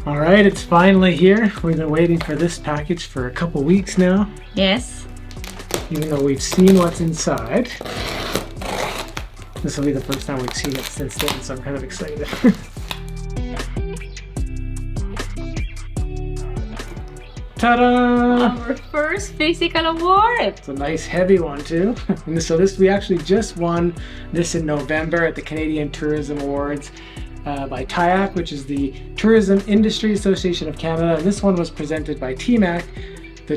All right, it's finally here. We've been waiting for this package for a couple weeks now, Yes. even though we've seen what's inside. This will be the first time we've seen it since then, so I'm kind of excited. Ta-da! Our first physical award. It's a nice heavy one too. And so we actually just won this in November at the Canadian Tourism Awards by TIAC, which is the Tourism Industry Association of Canada. And this one was presented by TMAC, the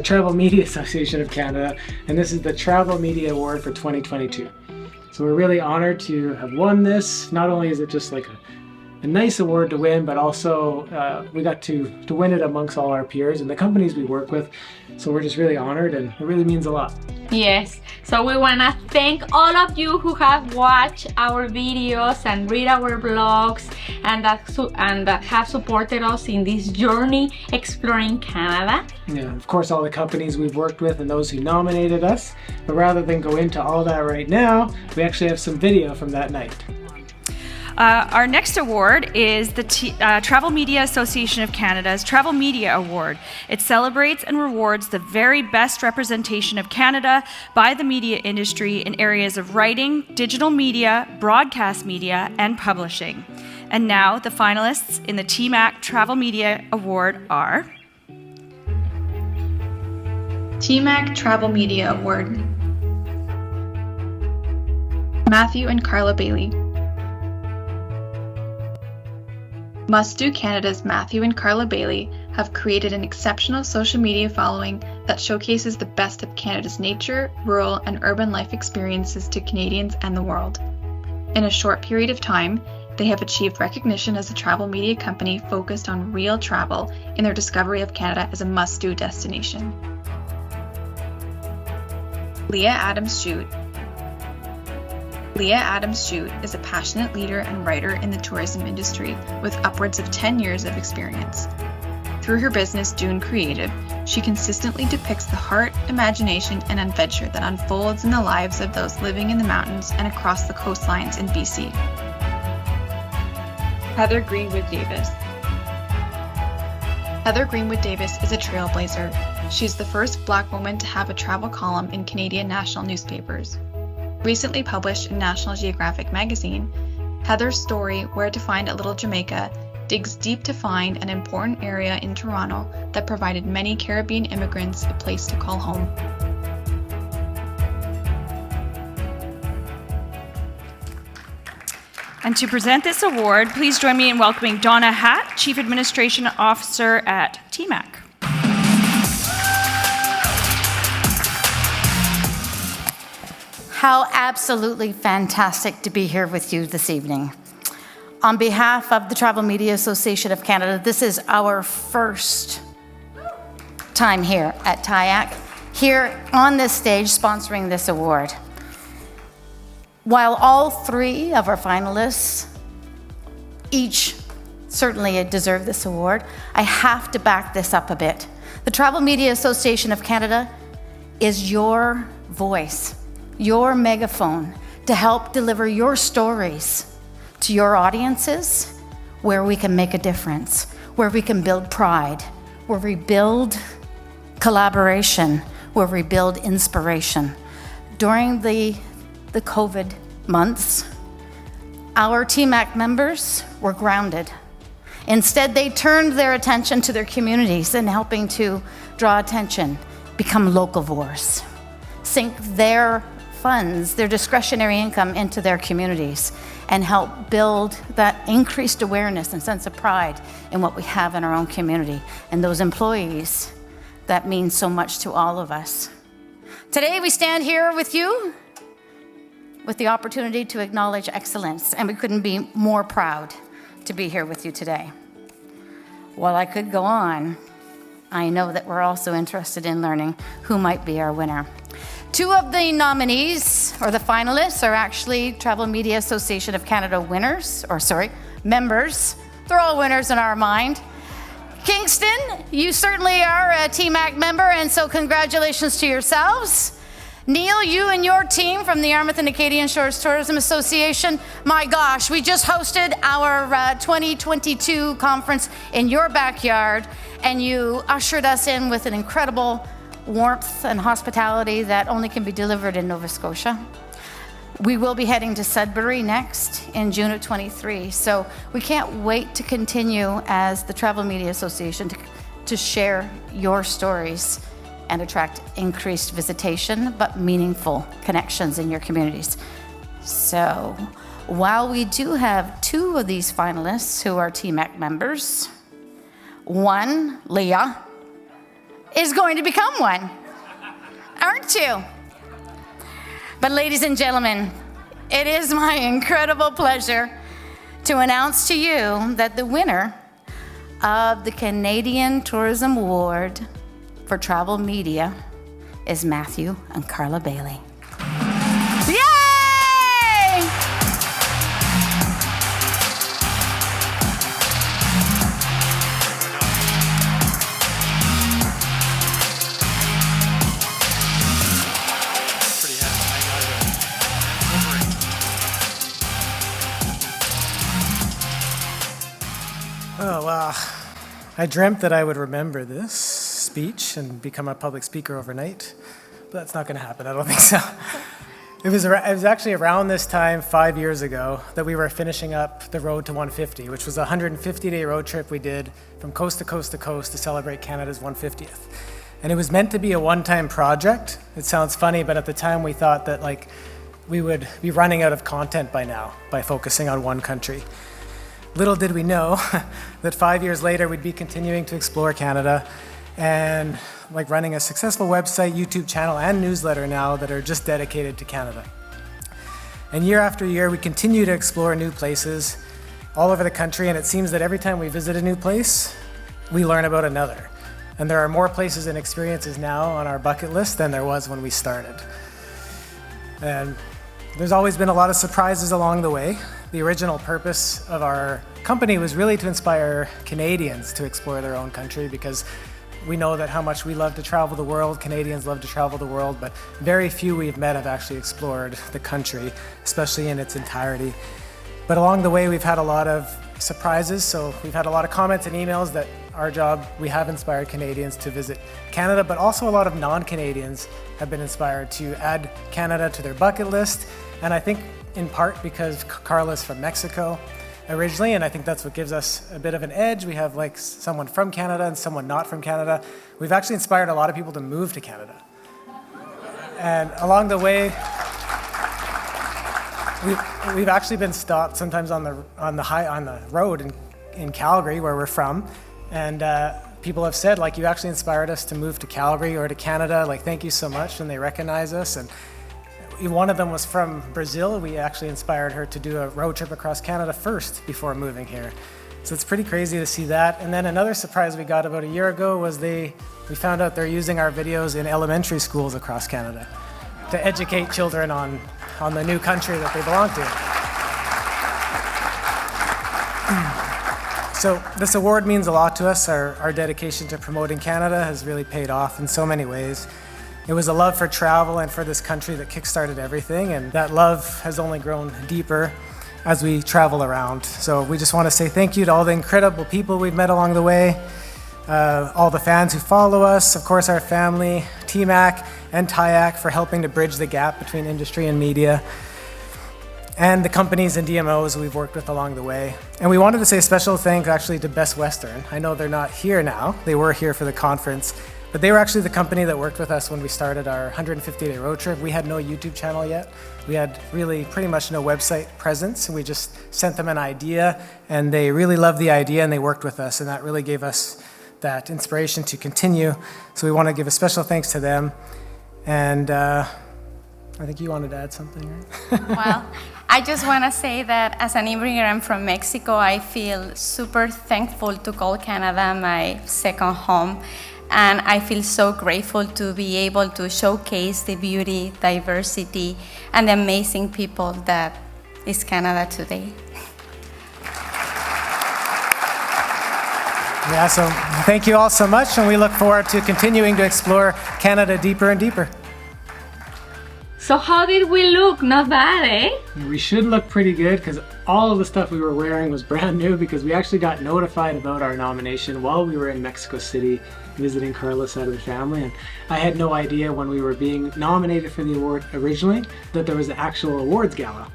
Travel Media Association of Canada. And this is the Travel Media Award for 2022. So we're really honored to have won this. Not only is it just like a nice award to win, but also we got to win it amongst all our peers and the companies we work with. So we're just really honored, and it really means a lot. Yes. So we want to thank all of you who have watched our videos and read our blogs and that have supported us in this journey exploring Canada. Yeah, of course, all the companies we've worked with and those who nominated us. But rather than go into all that right now, we actually have some video from that night. Our next award is the Travel Media Association of Canada's Travel Media Award. It celebrates and rewards the very best representation of Canada by the media industry in areas of writing, digital media, broadcast media, and publishing. And now the finalists in the TMAC Travel Media Award are... TMAC Travel Media Award. Matthew and Carla Bailey. Must Do Canada's Matthew and Carla Bailey have created an exceptional social media following that showcases the best of Canada's nature, rural, and urban life experiences to Canadians and the world. In a short period of time, they have achieved recognition as a travel media company focused on real travel in their discovery of Canada as a must-do destination. Leah Adams-Shute. Leah Adams-Shute is a passionate leader and writer in the tourism industry with upwards of 10 years of experience. Through her business, Dune Creative, she consistently depicts the heart, imagination, and adventure that unfolds in the lives of those living in the mountains and across the coastlines in BC. Heather Greenwood Davis. Heather Greenwood Davis is a trailblazer. She's the first Black woman to have a travel column in Canadian national newspapers. Recently published in National Geographic magazine, Heather's story, Where to Find a Little Jamaica, digs deep to find an important area in Toronto that provided many Caribbean immigrants a place to call home. And to present this award, please join me in welcoming Donna Hatt, Chief Administration Officer at TMAC. How absolutely fantastic to be here with you this evening. On behalf of the Travel Media Association of Canada, this is our first time here at TIAC, here on this stage sponsoring this award. While all three of our finalists each certainly deserve this award, I have to back this up a bit. The Travel Media Association of Canada is your voice, your megaphone to help deliver your stories to your audiences where we can make a difference, where we can build pride, where we build collaboration, where we build inspiration. During the COVID months, our TMAC members were grounded. Instead, they turned their attention to their communities and helping to draw attention, become locavores, sink their funds, their discretionary income into their communities and help build that increased awareness and sense of pride in what we have in our own community and those employees that mean so much to all of us. Today we stand here with you with the opportunity to acknowledge excellence, and we couldn't be more proud to be here with you today. While I could go on, I know that we're also interested in learning who might be our winner. Two of the nominees, or the finalists, are actually Travel Media Association of Canada members. They're all winners in our mind. Kingston, you certainly are a TMAC member, and so congratulations to yourselves. Neil, you and your team from the Yarmouth and Acadian Shores Tourism Association, my gosh, we just hosted our 2022 conference in your backyard, and you ushered us in with an incredible warmth and hospitality that only can be delivered in Nova Scotia. We will be heading to Sudbury next in June of 23, so we can't wait to continue as the Travel Media Association to share your stories and attract increased visitation, but meaningful connections in your communities. So, while we do have 2 of these finalists who are TMAC members, one, Leah, is going to become one, aren't you? But ladies and gentlemen, it is my incredible pleasure to announce to you that the winner of the Canadian Tourism Award for Travel Media is Matthew and Carla Bailey. Yay! Oh, wow. I dreamt that I would remember this speech and become a public speaker overnight, but that's not going to happen. I don't think so. It was actually around this time 5 years ago that we were finishing up the Road to 150, which was a 150-day road trip we did from coast to coast to coast to celebrate Canada's 150th. And it was meant to be a one-time project. It sounds funny, but at the time we thought that we would be running out of content by now by focusing on one country. Little did we know that 5 years later we'd be continuing to explore Canada and running a successful website, YouTube channel, and newsletter now that are just dedicated to Canada. And year after year, we continue to explore new places all over the country, and it seems that every time we visit a new place, we learn about another. And there are more places and experiences now on our bucket list than there was when we started. And there's always been a lot of surprises along the way. The original purpose of our company was really to inspire Canadians to explore their own country, because we know that how much we love to travel the world, Canadians love to travel the world, but very few we've met have actually explored the country, especially in its entirety. But along the way, we've had a lot of surprises. So we've had a lot of comments and emails that our job, we have inspired Canadians to visit Canada, but also a lot of non-Canadians have been inspired to add Canada to their bucket list. And I think in part because Carla's from Mexico originally, and I think that's what gives us a bit of an edge. We have someone from Canada and someone not from Canada. We've actually inspired a lot of people to move to Canada. And along the way, we've actually been stopped sometimes on the road in Calgary, where we're from, and people have said, you actually inspired us to move to Calgary or to Canada. Thank you so much, and they recognize us. And one of them was from Brazil. We actually inspired her to do a road trip across Canada first before moving here. So it's pretty crazy to see that. And then another surprise we got about a year ago was we found out they're using our videos in elementary schools across Canada to educate children on the new country that they belong to. So this award means a lot to us. Our dedication to promoting Canada has really paid off in so many ways. It was a love for travel and for this country that kickstarted everything, and that love has only grown deeper as we travel around. So we just want to say thank you to all the incredible people we've met along the way, all the fans who follow us, of course our family, TMAC and TIAC for helping to bridge the gap between industry and media, and the companies and DMOs we've worked with along the way. And we wanted to say a special thanks actually to Best Western. I know they're not here now, they were here for the conference, but they were actually the company that worked with us when we started our 150-day road trip. We had no YouTube channel yet. We had really pretty much no website presence. We just sent them an idea, and they really loved the idea, and they worked with us, and that really gave us that inspiration to continue. So we want to give a special thanks to them. And I think you wanted to add something, right? Well, I just want to say that as an immigrant from Mexico, I feel super thankful to call Canada my second home. And I feel so grateful to be able to showcase the beauty, diversity, and the amazing people that is Canada today. Yeah, so thank you all so much, and we look forward to continuing to explore Canada deeper and deeper. So how did we look? Not bad, eh? We should look pretty good because all of the stuff we were wearing was brand new because we actually got notified about our nomination while we were in Mexico City visiting Carla's side of the family, and I had no idea when we were being nominated for the award originally that there was an actual awards gala.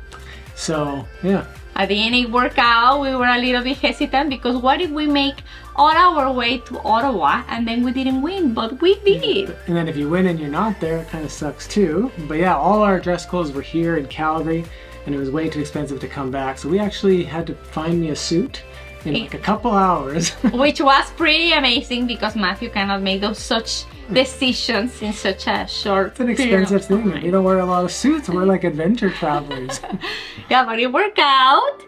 So yeah. At the end it worked out. We were a little bit hesitant because what if we make all our way to Ottawa and then we didn't win? But we did. And then if you win and you're not there, it kind of sucks too. But yeah, all our dress clothes were here in Calgary and it was way too expensive to come back. So we actually had to find me a suit in like a couple hours. Which was pretty amazing because Matthew cannot make those such decisions in such a short It's an expensive thing. We don't wear a lot of suits. We're like adventure travelers. Yeah, but it worked out.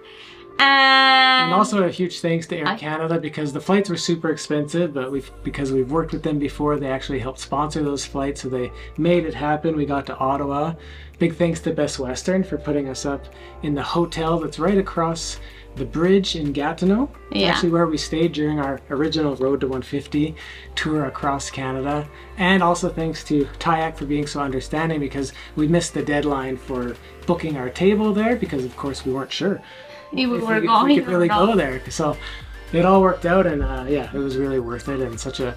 And also a huge thanks to Air Canada because the flights were super expensive, but because we've worked with them before, they actually helped sponsor those flights, so they made it happen. We got to Ottawa. Big thanks to Best Western for putting us up in the hotel that's right across the bridge in Gatineau. Yeah. Actually where we stayed during our original Road to 150 tour across Canada. And also thanks to TIAC for being so understanding because we missed the deadline for booking our table there because of course we weren't sure if we could really go there. So it all worked out and yeah, it was really worth it and such a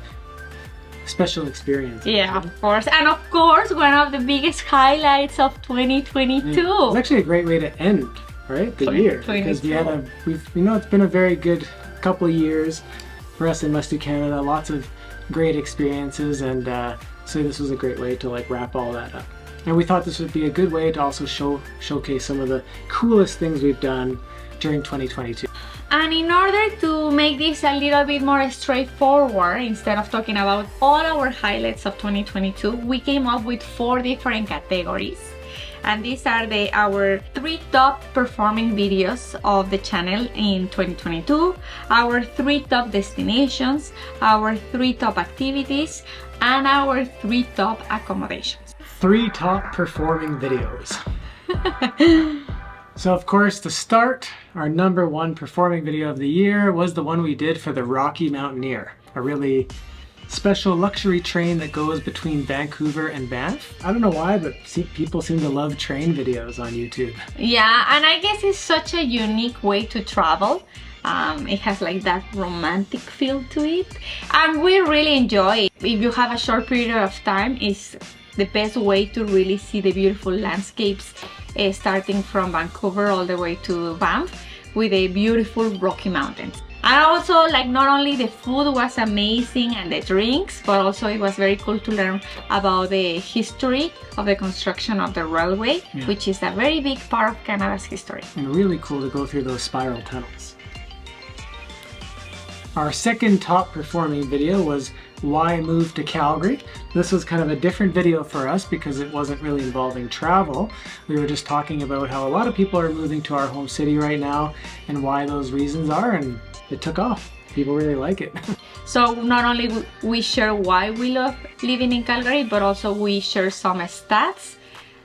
special experience. Yeah, of course. And of course, one of the biggest highlights of 2022. It's actually a great way to end, right, the year, because it's been a very good couple of years for us in Must Do Canada. Lots of great experiences, and so this was a great way to like wrap all that up. And we thought this would be a good way to also showcase some of the coolest things we've done during 2022. And in order to make this a little bit more straightforward, instead of talking about all our highlights of 2022, we came up with 4 different categories. And these are our 3 top performing videos of the channel in 2022, our 3 top destinations, our 3 top activities, and our 3 top accommodations. 3 top performing videos. So of course, to start, our number 1 performing video of the year was the one we did for the Rocky Mountaineer, a really special luxury train that goes between Vancouver and Banff. I don't know why, but people seem to love train videos on YouTube. Yeah, and I guess it's such a unique way to travel. It has like that romantic feel to it, and we really enjoy it. If you have a short period of time, it's the best way to really see the beautiful landscapes starting from Vancouver all the way to Banff with the beautiful Rocky Mountains. And also, like, not only the food was amazing and the drinks, but also it was very cool to learn about the history of the construction of the railway, which is a very big part of Canada's history. And really cool to go through those spiral tunnels. Our second top performing video was Why Move to Calgary. This was kind of a different video for us because it wasn't really involving travel. We were just talking about how a lot of people are moving to our home city right now and why those reasons are, and it took off. People really like it. So not only we share why we love living in Calgary, but also we share some stats.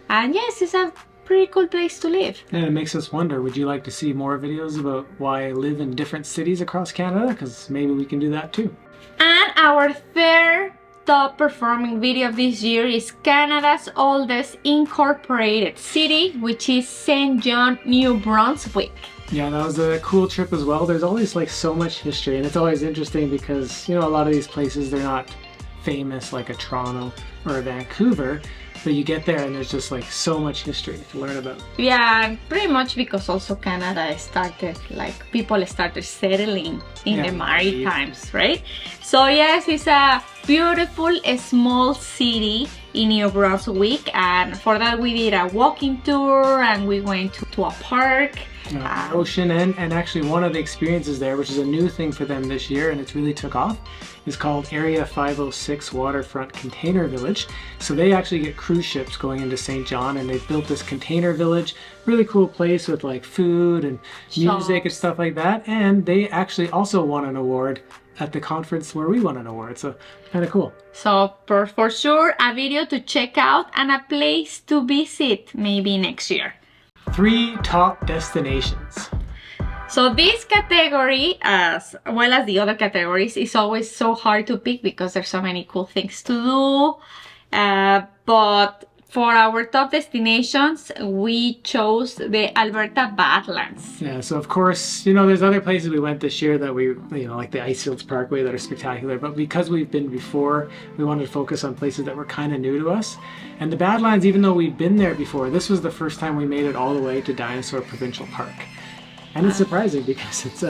And yes, it's a pretty cool place to live. And it makes us wonder, would you like to see more videos about why I live in different cities across Canada? Because maybe we can do that too. And our third top performing video of this year is Canada's oldest incorporated city, which is St. John, New Brunswick. Yeah, that was a cool trip as well. There's always like so much history, and it's always interesting because, you know, a lot of these places, they're not famous like a Toronto or a Vancouver, but you get there and there's just like so much history to learn about. Yeah, pretty much because also Canada started, like, people started settling in the Maritimes, right? So yes, it's a beautiful small city in New Brunswick, and for that we did a walking tour and we went to a park. Ocean, and actually one of the experiences there, which is a new thing for them this year and it's really took off, is called Area 506 Waterfront Container Village. So they actually get cruise ships going into St. John, and they've built this container village, really cool place with like food and music and stuff like that. And they actually also won an award at the conference where we won an award, so kind of cool. So for sure a video to check out and a place to visit maybe next year. 3 top destinations. So this category, as well as the other categories, is always so hard to pick because there's so many cool things to do. But For our top destinations, we chose the Alberta Badlands. Yeah, so of course, you know, there's other places we went this year that we, you know, like the Icefields Parkway that are spectacular, but because we've been before, we wanted to focus on places that were kind of new to us. And the Badlands, even though we've been there before, this was the first time we made it all the way to Dinosaur Provincial Park. And it's surprising because it's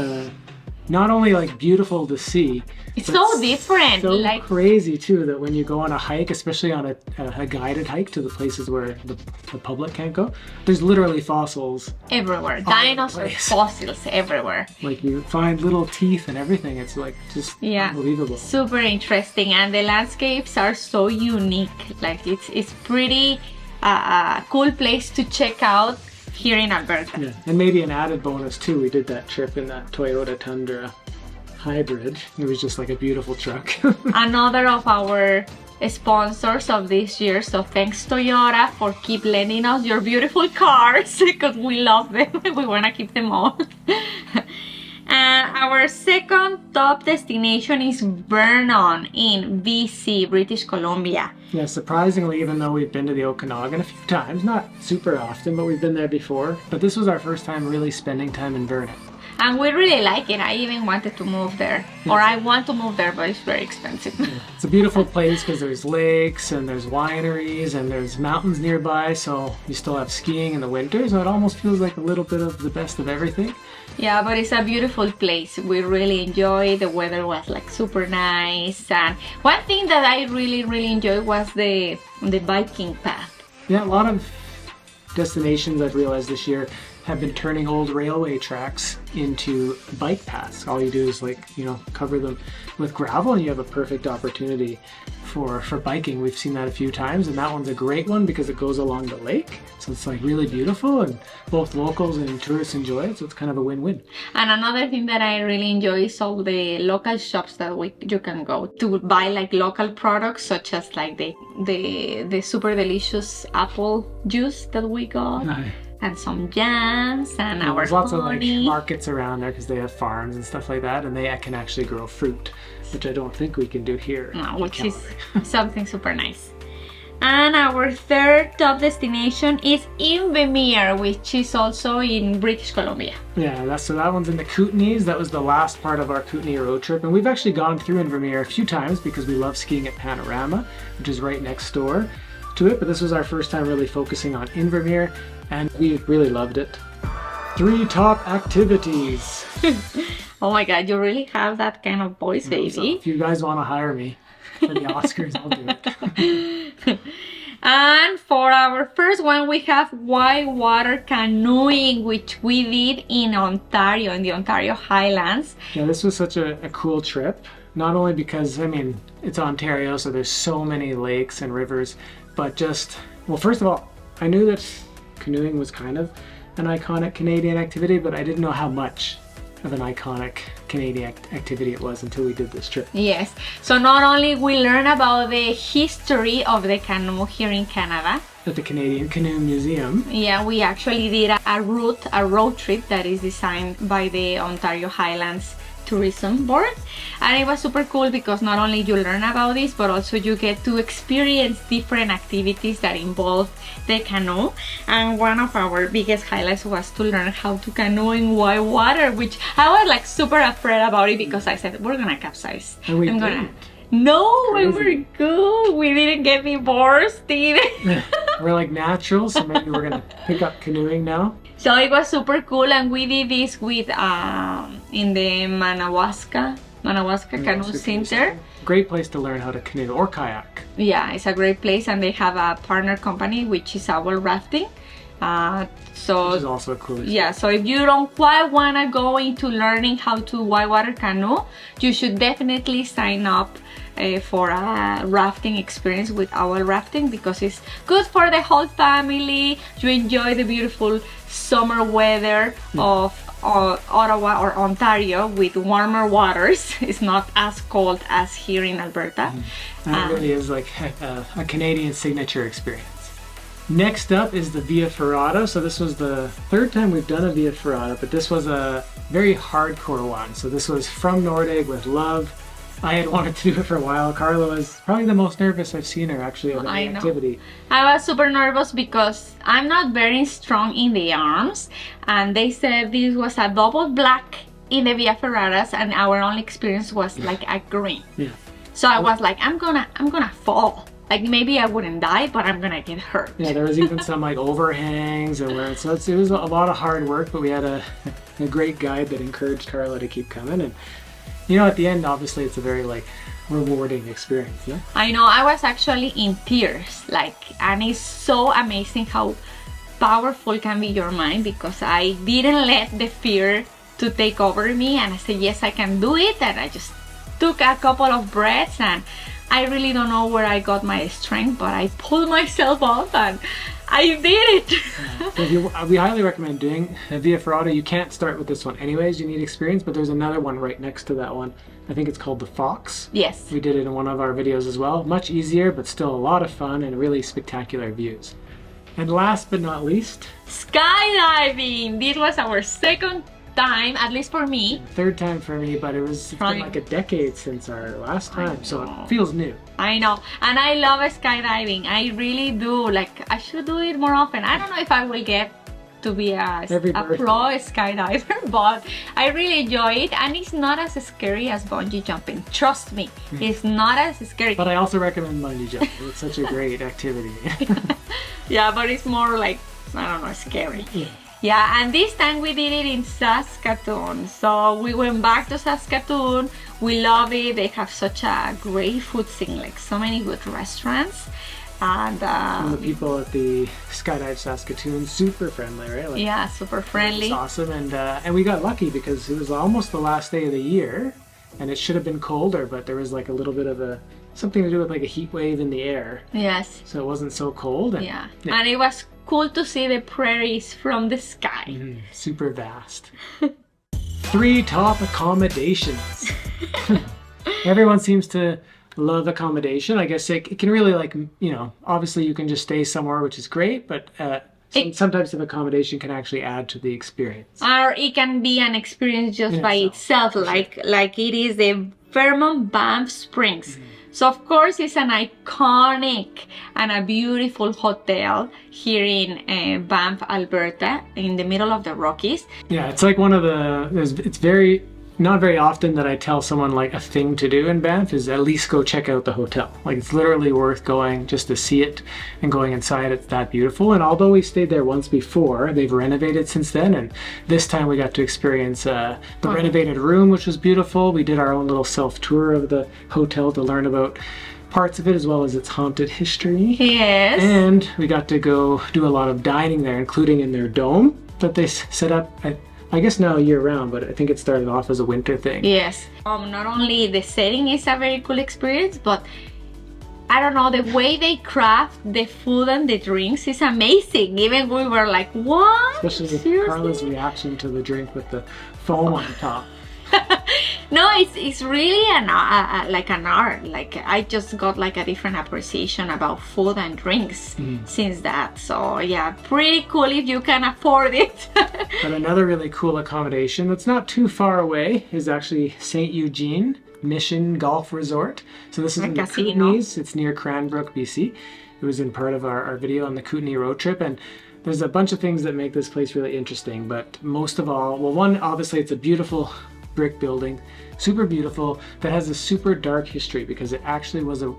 not only like beautiful to see, it's so different. So like crazy too that when you go on a hike, especially on a guided hike to the places where the public can't go, there's literally fossils everywhere. all over the Dinosaur place. fossils everywhere. Like you find little teeth and everything. It's like just unbelievable. Super interesting, and the landscapes are so unique. Like it's pretty cool place to check out here in Alberta. Yeah, and maybe an added bonus too. We did that trip in that Toyota Tundra hybrid. It was just like a beautiful truck. Another of our sponsors of this year, so thanks Toyota for keep lending us your beautiful cars because we love them. We want to keep them all. And our second top destination is Vernon in BC, British Columbia. Yeah, surprisingly, even though we've been to the Okanagan a few times, not super often, but we've been there before. But this was our first time really spending time in Vernon. And we really like it. I even wanted to move there. Or I want to move there, but it's very expensive. Yeah. It's a beautiful place because there's lakes and there's wineries and there's mountains nearby, so you still have skiing in the winter, so it almost feels like a little bit of the best of everything. Yeah, but it's a beautiful place. We really enjoy it. The weather was like super nice. And one thing that I really enjoyed was the biking path. Yeah, a lot of destinations I've realized this year have been turning old railway tracks into bike paths. All you do is cover them with gravel and you have a perfect opportunity for biking. We've seen that a few times, and that one's a great one because it goes along the lake. So it's like really beautiful and both locals and tourists enjoy it. So it's kind of a win-win. And another thing that I really enjoy is all the local shops that you can go to buy like local products, such as like the super delicious apple juice that we got. Aye. And some jams and our there's lots of like honey. markets around there because they have farms and stuff like that, and they can actually grow fruit, which I don't think we can do here. No, which is something super nice. And our third top destination is Invermere, which is also in British Columbia. Yeah, so that one's in the Kootenays. That was the last part of our Kootenay road trip, and we've actually gone through Invermere a few times because we love skiing at Panorama, which is right next door to it, but this was our first time really focusing on Invermere, and we really loved it. 3 top activities. Oh my god, you really have that kind of voice, baby. So if you guys want to hire me for the Oscars, I'll do it. And for our first one, we have whitewater canoeing, which we did in Ontario, in the Ontario Highlands. Yeah, this was such a cool trip. Not only because, it's Ontario, so there's so many lakes and rivers, but first of all, I knew that canoeing was kind of an iconic Canadian activity, but I didn't know how much of an iconic Canadian activity it was until we did this trip. Yes, so not only we learn about the history of the canoe here in Canada, at the Canadian Canoe Museum. Yeah, we actually did a road trip that is designed by the Ontario Highlands Tourism Board, and it was super cool because not only you learn about this, but also you get to experience different activities that involve the canoe. And one of our biggest highlights was to learn how to canoe in white water, which I was like super afraid about it because I said we're gonna capsize. And we didn't. No, we were good. We didn't get divorced either. We're like natural, so maybe we're gonna pick up canoeing now. So it was super cool, and we did this with in the Manawaska Canoe Center. Great place to learn how to canoe or kayak. Yeah, it's a great place, and they have a partner company which is Owl Rafting. Which is also a cool experience. Yeah, so if you don't quite want to go into learning how to whitewater canoe, you should definitely sign up for a rafting experience with Owl Rafting because it's good for the whole family. You enjoy the beautiful summer weather of Ottawa or Ontario with warmer waters. It's not as cold as here in Alberta. And it really is like a Canadian signature experience. Next up is the Via Ferrata. So this was the third time we've done a Via Ferrata, but this was a very hardcore one. So this was from Nordegg with Love I had wanted to do it for a while. Carla was probably the most nervous I've seen her actually of any activity. I was super nervous because I'm not very strong in the arms, and they said this was a double black in the Via Ferraras, and our only experience was like a green. Yeah. So I was like, I'm gonna fall. Like maybe I wouldn't die, but I'm gonna get hurt. Yeah, there was even some like overhangs and where so it was a lot of hard work, but we had a great guide that encouraged Carla to keep coming. And you know, at the end, obviously, it's a very like rewarding experience. Yeah. I know. I was actually in tears, like, and it's so amazing how powerful can be your mind, because I didn't let the fear to take over me, and I said, yes, I can do it. And I just took a couple of breaths, and I really don't know where I got my strength, but I pulled myself up and I did it. So we highly recommend doing Via Ferrata. You can't start with this one anyways, you need experience, but there's another one right next to that one. I think it's called the Fox. Yes. We did it in one of our videos as well. Much easier, but still a lot of fun and really spectacular views. And last but not least, skydiving. This was our second time, at least for me. Third time for me, but it's been like a decade since our last time, so it feels new. I know, and I love skydiving. I really do. Like, I should do it more often. I don't know if I will get to be a pro skydiver, but I really enjoy it, and it's not as scary as bungee jumping. Trust me, it's not as scary. But I also recommend bungee jumping. It's such a great activity. Yeah, but it's more like, I don't know, scary. Yeah. Yeah, and this time we did it in Saskatoon. So we went back to Saskatoon. We love it. They have such a great food scene, like so many good restaurants. And the people at the Skydive Saskatoon, super friendly, right? Like, yeah, super friendly. It's awesome, and we got lucky because it was almost the last day of the year, and it should have been colder, but there was like a little bit of something to do with like a heat wave in the air. Yes. So it wasn't so cold. And, yeah, and it was cool to see the prairies from the sky. Super vast. 3 top accommodations. Everyone seems to love accommodation. I guess it can really, like, you know, obviously you can just stay somewhere, which is great, but some types of accommodation can actually add to the experience. Or it can be an experience just by itself, like it is the Vermont Banff Springs. So of course it's an iconic and a beautiful hotel here in Banff, Alberta, in the middle of the Rockies. Yeah, it's like one of the, not very often that I tell someone like a thing to do in Banff is at least go check out the hotel. Like, it's literally worth going just to see it and going inside. It's that beautiful. And although we stayed there once before, they've renovated since then. And this time we got to experience the renovated room, which was beautiful. We did our own little self-tour of the hotel to learn about parts of it as well as its haunted history. Yes. And we got to go do a lot of dining there, including in their dome that they set up. I guess now year round, but I think it started off as a winter thing. Yes. Not only the setting is a very cool experience, but I don't know, the way they craft the food and the drinks is amazing. Even we were like, what? Especially with Seriously? Carla's reaction to the drink with the foam on the top. No, it's really like an art. Like, I just got like a different appreciation about food and drinks since that. So yeah, pretty cool if you can afford it. But another really cool accommodation that's not too far away is actually St. Eugene Mission Golf Resort. So this is in the Kootenays. It's near Cranbrook, BC. It was in part of our video on the Kootenay road trip, and there's a bunch of things that make this place really interesting. But most of all, well, one, obviously it's a beautiful brick building, super beautiful, that has a super dark history because it actually was a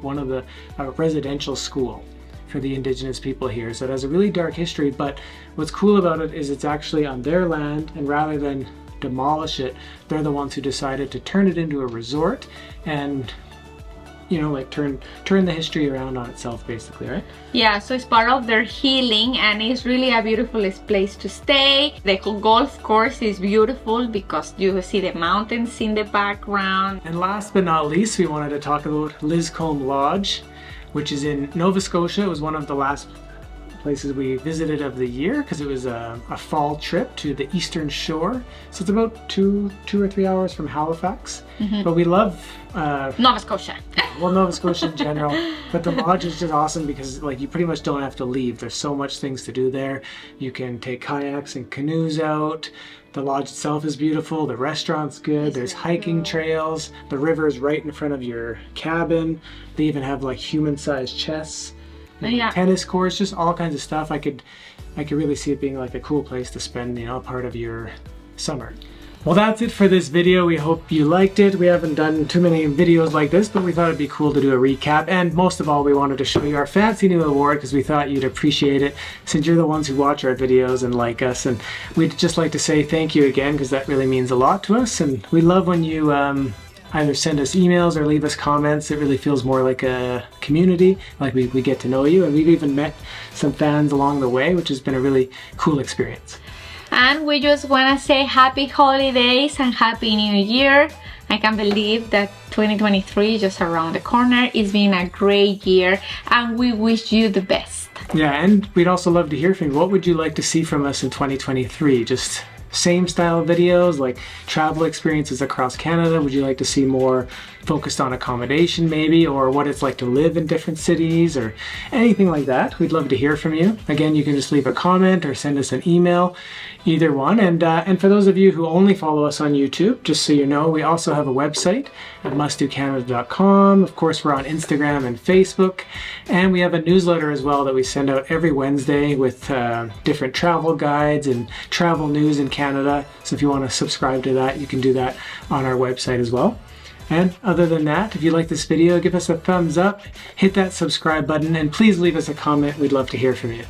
residential school for the indigenous people here. So it has a really dark history, but what's cool about it is it's actually on their land, and rather than demolish it, they're the ones who decided to turn it into a resort and, you know, like turn the history around on itself, basically, right? Yeah, so it's part of their healing, and it's really a beautiful place to stay. The golf course is beautiful because you see the mountains in the background. And last but not least, we wanted to talk about Liscombe Lodge, which is in Nova Scotia. It was one of the last places we visited of the year because it was a fall trip to the Eastern Shore. So it's about two or 3 hours from Halifax. But we love Nova Scotia. well, Nova Scotia in general, but the lodge is just awesome because like you pretty much don't have to leave. There's so much things to do there. You can take kayaks and canoes out. The lodge itself is beautiful. The restaurant's good. There's hiking trails. The river is right in front of your cabin. They even have like human-sized chess, tennis courts, just all kinds of stuff. I could really see it being like a cool place to spend, a part of your summer. Well, that's it for this video. We hope you liked it. We haven't done too many videos like this, but we thought it'd be cool to do a recap. And most of all, we wanted to show you our fancy new award because we thought you'd appreciate it since you're the ones who watch our videos and like us. And we'd just like to say thank you again because that really means a lot to us. And we love when you either send us emails or leave us comments. It really feels more like a community, like we get to know you. And we've even met some fans along the way, which has been a really cool experience. And we just want to say happy holidays and happy new year. I can't believe that 2023 is just around the corner. It's been a great year and we wish you the best. Yeah, and we'd also love to hear from you. What would you like to see from us in 2023? Just same style videos, like travel experiences across Canada? Would you like to see more focused on accommodation maybe, or what it's like to live in different cities, or anything like that? We'd love to hear from you. Again, you can just leave a comment or send us an email, either one. And for those of you who only follow us on YouTube, just so you know, we also have a website at mustdocanada.com. Of course, we're on Instagram and Facebook, and we have a newsletter as well that we send out every Wednesday with different travel guides and travel news in Canada. So if you want to subscribe to that, you can do that on our website as well. And other than that, if you like this video, give us a thumbs up, hit that subscribe button, and please leave us a comment. We'd love to hear from you.